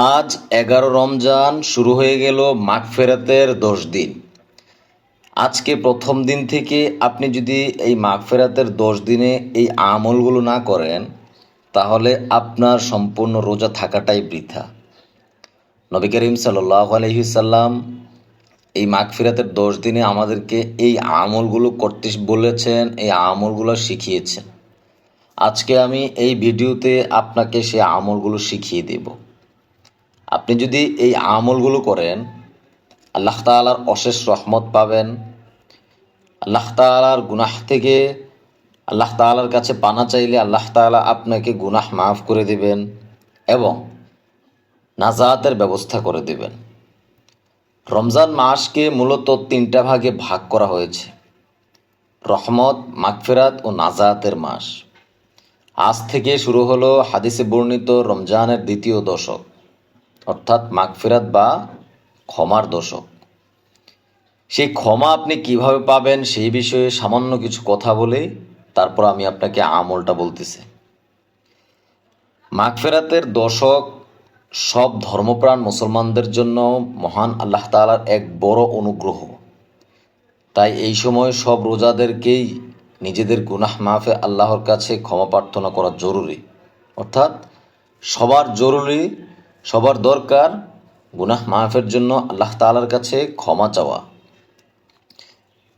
আজ 11 রমজান শুরু হয়ে গেল মাগফিরাতের 10 দিন। আজকে প্রথম দিন থেকে আপনি যদি এই মাগফিরাতের 10 দিনে এই আমলগুলো না করেন, তাহলে আপনার সম্পূর্ণ রোজা থাকাটাই বৃথা। নবী করিম সাল্লাল্লাহু আলাইহি সাল্লাম এই মাগফিরাতের 10 দিনে আমাদেরকে এই আমলগুলো করতে বলেছেন, এই আমলগুলো শিখিয়েছেন। আজকে আমি এই ভিডিওতে আপনাকে সেই আমলগুলো শিখিয়ে দেব। আপনি যদি এই আমলগুলো করেন, আল্লাহ তাআলার অশেষ রহমত পাবেন। আল্লাহ তাআলার গুনাহ থেকে আল্লাহ তাআলার কাছে পানা চাইলে আল্লাহ তাআলা আপনাকে গুনাহ মাফ করে দেবেন এবং নাজাতের ব্যবস্থা করে দেবেন। রমজান মাসকে মূলত 3টা ভাগে ভাগ করা হয়েছে: রহমত, মাগফিরাত ও নাজাতের মাস। আজ থেকে শুরু হলো হাদিসে বর্ণিত রমজানের 2য় দশক, অর্থাৎ মাগফিরাত বা ক্ষমার দশক। সেই ক্ষমা আপনি কিভাবে পাবেন সেই বিষয়ে সামান্য কিছু কথা বলে তারপর আমি আপনাকে আমলটা বলতেছি। মাগফিরাতের দশক সব ধর্মপ্রাণ মুসলমানদের জন্য মহান আল্লাহ তাআলার এক বড় অনুগ্রহ। তাই এই সময় সব রোজাদেরকেই নিজেদের গুনাহ মাফে আল্লাহর কাছে ক্ষমা প্রার্থনা করা জরুরি। অর্থাৎ সবার দরকার গুনাহ মাফের জন্য আল্লাহ তাআলার কাছে ক্ষমা চাওয়া।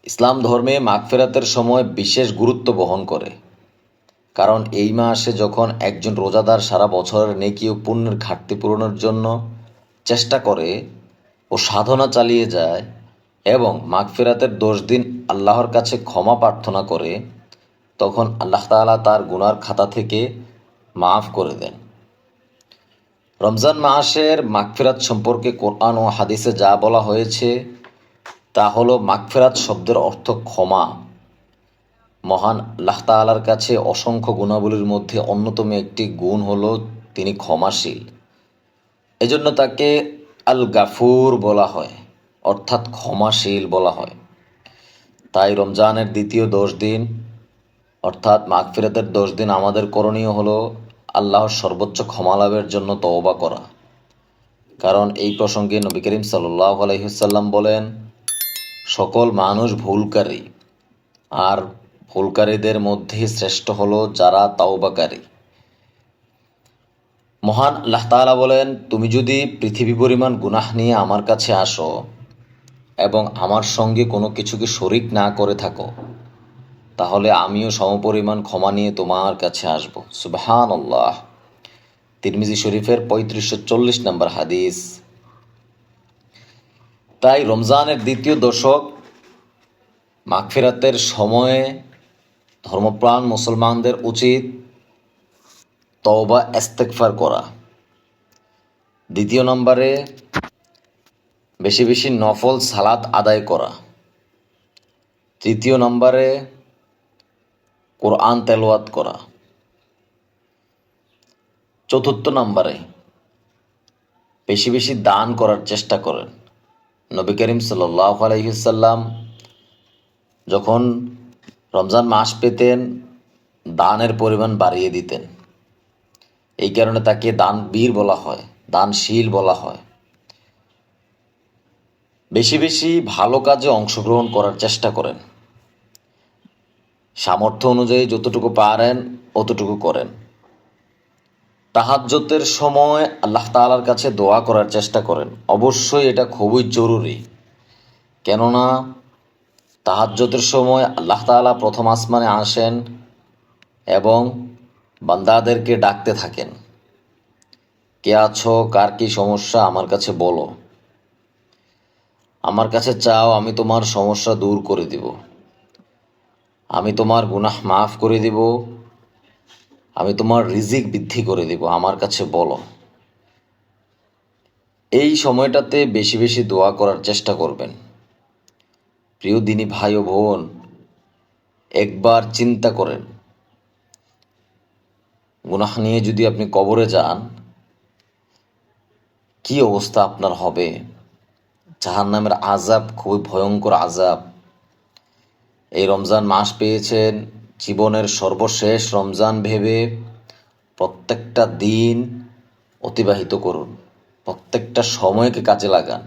ইসলাম ধর্মে মাগফিরাতের সময় বিশেষ গুরুত্ব বহন করে, কারণ এই মাসে যখন একজন রোজাদার সারা বছরের নেকি ও পুণ্যের ঘাটতি পূরণের জন্য চেষ্টা করে ও সাধনা চালিয়ে যায় এবং মাগফিরাতের 10 দিন আল্লাহর কাছে ক্ষমা প্রার্থনা করে, তখন আল্লাহ তাআলা তার গুনার খাতা থেকে মাফ করে দেন। রমজান মাসের মাগফিরাত সম্পর্কে কোরআন ও হাদিসে যা বলা হয়েছে তা হলো, মাগফিরাত শব্দের অর্থ ক্ষমা। মহান আল্লাহ তাআলার কাছে অসংখ্য গুণাবলীর মধ্যে অন্যতম একটি গুণ হলো তিনি ক্ষমাশীল। এজন্য তাকে আল গাফুর বলা হয়, অর্থাৎ ক্ষমাশীল বলা হয়। তাই রমজানের 2য় 10 দিন অর্থাৎ মাগফিরাতের 10 দিন আমাদের করণীয় হলো আল্লাহর সর্বোচ্চ ক্ষমা লাভের জন্য তওবা করা। কারণ এই প্রসঙ্গে নবী করিম সাল্লাল্লাহু আলাইহি সাল্লাম বলেন, সকল মানুষ ভুলকারী, আর ভুলকারীদের মধ্যে শ্রেষ্ঠ হলো যারা তাওবাকারী। মহান আল্লাহ তাআলা বলেন, তুমি যদি পৃথিবী পরিমাণ গুনাহ নিয়ে আমার কাছে আসো এবং আমার সঙ্গে কোনো কিছুকে শরিক না করে থাকো, তাহলে আমিও সমপরিমাণ ক্ষমা নিয়ে তোমার কাছে আসব। সুবহানাল্লাহ। তিরমিজি শরীফের 3540 নম্বর হাদিস। তাই রমজানের 2য় দশক মাগফিরাতের সময়ে ধর্মপ্রাণ মুসলমানদের উচিত তওবা ইস্তেগফার করা। 2য় নম্বরে বেশি বেশি নফল সালাত আদায় করা। 3য় নম্বরে কোরআন তেলাওয়াত করা। 4র্থ নম্বরে বেশি বেশি দান করার চেষ্টা করেন। নবী করিম সাল্লাল্লাহু আলাইহি সাল্লাম যখন রমজান মাস পেতেন, দানের পরিমাণ বাড়িয়ে দিতেন। এই কারণে তাকে দানবীর বলা হয়, দানশীল বলা হয়। বেশি বেশি ভালো কাজে অংশগ্রহণ করার চেষ্টা করেন। সামর্থ্য অনুযায়ী যতটুকু পারেন অতটুকু করেন। তাহাজ্জুদের সময় আল্লাহ তাআলার কাছে দোয়া করার চেষ্টা করেন। অবশ্যই এটা খুবই জরুরি, কেননা তাহাজ্জুদের সময় আল্লাহ তাআলা প্রথম আসমানে আসেন এবং বান্দাদেরকে ডাকতে থাকেন, কে আছো, কার কি সমস্যা, আমার কাছে বলো, আমার কাছে চাও, আমি তোমার সমস্যা দূর করে দিব, আমি তোমার গুনাহ মাফ করে দিব, আমি তোমার রিজিক বৃদ্ধি করে দিব, আমার কাছে বলো। এই সময়টাতে বেশি বেশি দোয়া করার চেষ্টা করবেন। প্রিয় দিনী ভাই ও বোন, একবার চিন্তা করেন, গুনাহ নিয়ে যদি আপনি কবরে যান, কি অবস্থা আপনার হবে। জাহান্নামের আযাব খুবই ভয়ঙ্কর আযাব। এই রমজান মাস পেয়েছেন, জীবনের সর্বশেষ রমজান ভেবে প্রত্যেকটা দিন অতিবাহিত করুন। প্রত্যেকটা সময়কে কাজে লাগান।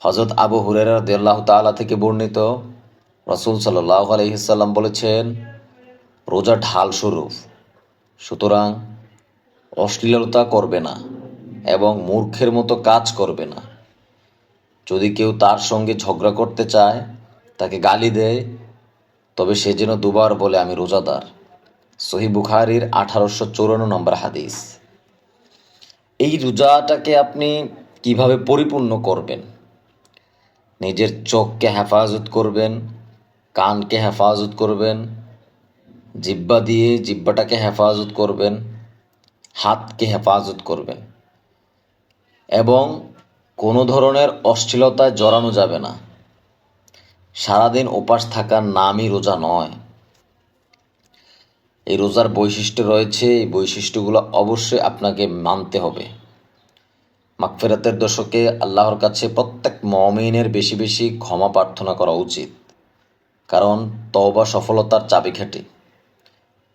হযরত আবু হুরায়রা রাদিয়াল্লাহু তাআলা থেকে বর্ণিত, রাসূল সাল্লাল্লাহু আলাইহি সাল্লাম বলেছেন, রোজা ঢাল স্বরূপ, সুতরাং অশ্লীলতা করবে না এবং মূর্খের মতো কাজ করবে না। যদি কেউ তার সঙ্গে ঝগড়া করতে চায়, তাকে গালি দেয়, তবে সে যেন দুবার বলে, আমি রোজাদার। সহিহ বুখারীর 1854 নম্বর হাদিস। এই রোজাটাকে আপনি কিভাবে পরিপূর্ণ করবেন? নিজের চোখকে হেফাজত করবেন, কানকে হেফাজত করবেন, জিহ্বা দিয়ে জিহ্বাটাকে হেফাজত করবেন, হাতকে হেফাজত করবেন এবং কোনো ধরনের অশ্লীলতায় জড়ানো যাবে না। সারাদিন উপাস থাকার নামই রোজা নয়। এই রোজার বৈশিষ্ট্য রয়েছে, এই বৈশিষ্ট্যগুলো অবশ্যই আপনাকে মানতে হবে। মাগফিরাতের দশকে আল্লাহর কাছে প্রত্যেক মুমিনের বেশি বেশি ক্ষমা প্রার্থনা করা উচিত, কারণ তওবা সফলতার চাবিকাঠি।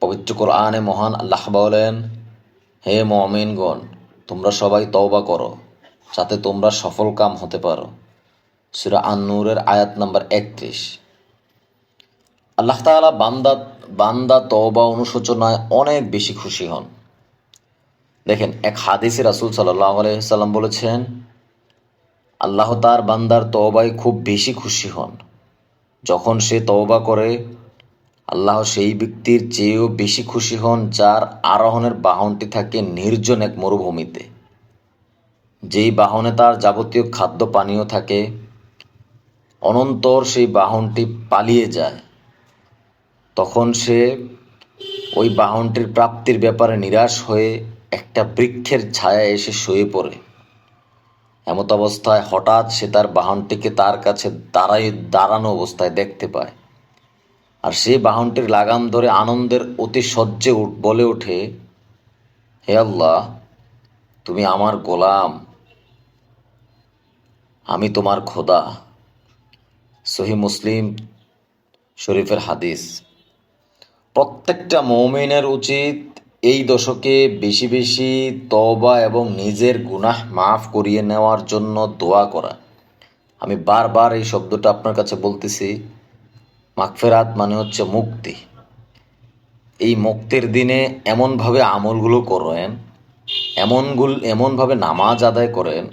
পবিত্র কোরআনে মহান আল্লাহ বলেন, হে মুমিনগণ, তোমরা সবাই তওবা করো যাতে তোমরা সফল কাম হতে পারো। সূরা আন-নূরের আয়াত নাম্বার 31। আল্লাহ তাআলা বান্দা তওবা অনুশোচনায় অনেক বেশি খুশি হন। দেখেন, এক হাদিসে রাসূল সাল্লাল্লাহু আলাইহি সাল্লাম বলেছেন, আল্লাহ তার বান্দার তওবায় খুব বেশি খুশি হন। যখন সে তওবা করে, আল্লাহ সেই ব্যক্তির চেয়েও বেশি খুশি হন যার আরোহণের বাহনটি থাকে নির্জন এক মরুভূমিতে। যেই বাহনে তার যাবতীয় খাদ্য পানীয় থাকে, অনন্তর সেই বাহনটি পালিয়ে যায়, তখন সে ওই বাহনটির প্রাপ্তির ব্যাপারে নিরাশ হয়ে একটা বৃক্ষের ছায়ায় এসে শুয়ে পড়ে। এমত অবস্থায় হঠাৎ সে তার বাহনটিকে তার কাছে দাঁড়ানো অবস্থায় দেখতে পায়, আর সে বাহনটির লাগাম ধরে আনন্দের অতি সহ্যে বলে ওঠে, হে আল্লাহ, তুমি আমার গোলাম, আমি তোমার খোদা। সহিহ মুসলিম শরীফের হাদিস। প্রত্যেকটা মুমিনের উচিত এই দশকে বেশি বেশি তওবা এবং নিজের গুনাহ মাফ করিয়ে নেওয়ার জন্য দোয়া করা। আমি বারবার এই শব্দটা আপনার কাছে বলতেছি। মাগফিরাত মানে হচ্ছে মুক্তি। এই মুক্তির দিনে এমনভাবে আমলগুলো করেন, এমনভাবে নামাজ আদায় করেন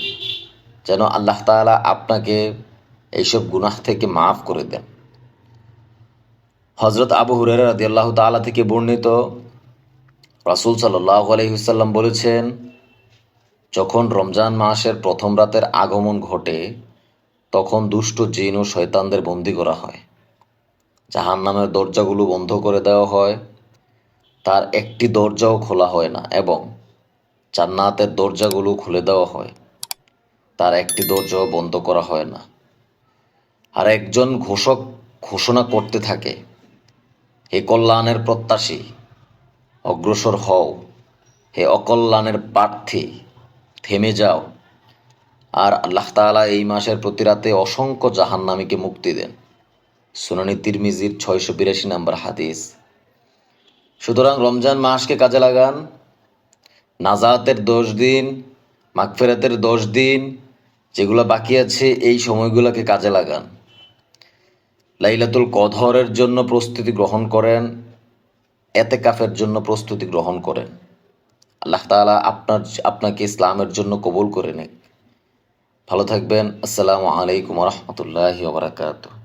যেন আল্লাহ তাআলা আপনাকে এইসব গুনাহ থেকে মাফ করে দেন। হযরত আবু হুরায়রা রাদিয়াল্লাহু তাআলা থেকে বর্ণিত, রাসূল সাল্লাল্লাহু আলাইহি ওয়াসাল্লাম বলেছেন, যখন রমজান মাসের প্রথম রাতের আগমন ঘটে, তখন দুষ্ট জিন ও শয়তানদের বন্দী করা হয়। জাহান্নামের দরজাগুলো বন্ধ করে দেওয়া হয়, তার একটি দরজাও খোলা হয় না, এবং জান্নাতের দরজাগুলো খুলে দেওয়া হয়, তার একটি দরজাও বন্ধ করা হয় না। আর একজন ঘোষক ঘোষণা করতে থাকে, হে কল্যাণের প্রত্যাশী, অগ্রসর হও, হে অকল্যাণের প্রার্থী, থেমে যাও। আর আল্লাহ তাআলা এই মাসের প্রতি রাতে অসংখ্য জাহান্নামীকে মুক্তি দেন। সুনানি তিরমিজির 682 নম্বর হাদিস। সুতরাং রমজান মাসকে কাজে লাগান। নাজাতের 10 দিন, মাগফিরাতের 10 দিন যেগুলো বাকি আছে, এই সময়গুলোকে কাজে লাগান। লাইলাতুল কদরের জন্য প্রস্তুতি গ্রহণ করেন, এতেকাফের জন্য প্রস্তুতি গ্রহণ করেন। আল্লাহ তাআলা আপনাকে ইসলামের জন্য কবুল করে নেক। ভালো থাকবেন। আসসালামু আলাইকুম ওয়া রাহমাতুল্লাহি ওয়া বারাকাতুহু।